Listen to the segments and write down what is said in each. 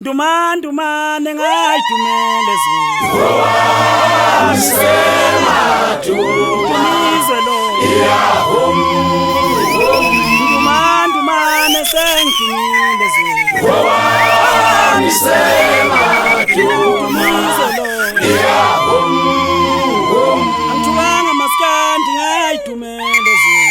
Dumane ngayidumele zulu Owamisema Dumizwe lo Dumane sengidumile zulu Owamisema Dumizwe lo Angiwanga maskandi ngayidumele zulu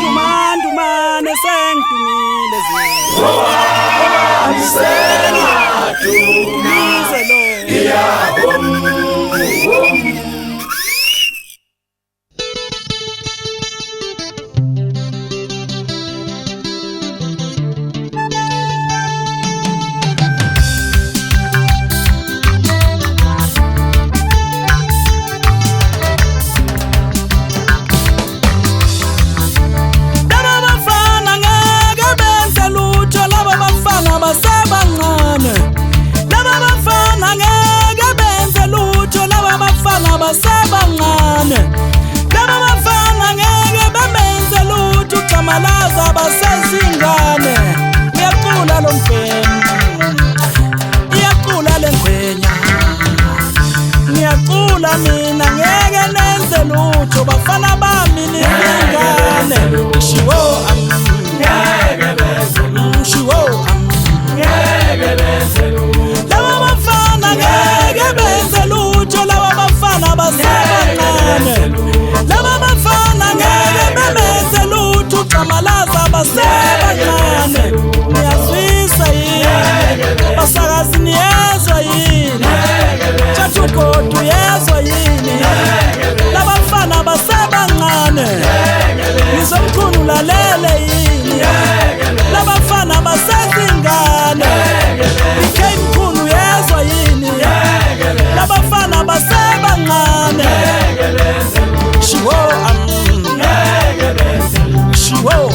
Owamisema Dumane sengidumile zulu Owamisema Dumizwe lo basebancane laba bafana ngeke bemenze lutho uxamalaza basezingane uyaqula lo mfeni iyaqula lengwenya ngiyaqula mina ngeke nenze lutho bafana bami ningane shiwo ngeke benze shiwo ngeke benze laba bafana ngeke benze lutho laba bafana basebancane laba bafana ngeke bemenze lutho uxamalaza basebancane niyazwisa yini basakazi niyezwa yini Chathukodu yezwa yini laba bafana basebancane ngizomkhulu lalele yini laba bafana basezingane became mkhulu yezwa yini laba bafana basebancane shiwo shiwo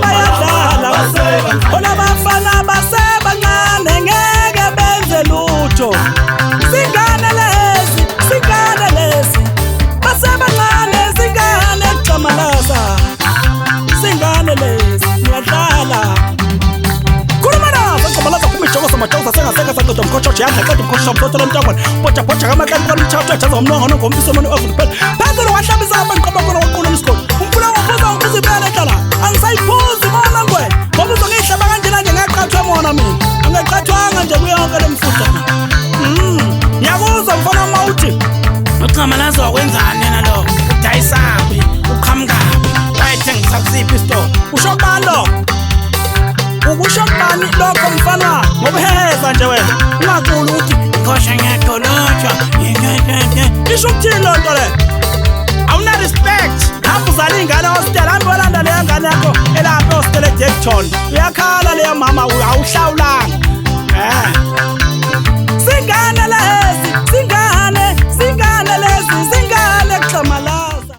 bayadlala bona bafana basebancane ngeke benze lutho singane lezi basebancane singane uxamalaza singane lezi ngiyadlala khuluma nabo uxamalaza kumijoko samajoko sengaseka saqeda umkhotshotsho yadla qeda umkhotshotsho mhlotho lomntwana pocha kamakani kwaluthatha ejaza umnongo nongombiso manje ovulipela phezulu wahlabisa abantu qoba khona waqula umsikolo umfula ngofuza ngizibele hlala angisayiphuzi bona ngwena ubani na lo udayisapi uqhamukapi wayethengisa kusiphi isitolo usho kubani lo ukusho kubani lokho mfana ngobuheheza nje wena ungaculi uthi ngosha ngiyaqolotshwa isho ukuthini lo nto le awuna respect hamba uzala ingane hostel hamba yolanda leyo ngane yakho elapha hostel eDaveton uyakhala leyo mama awuhlawulanga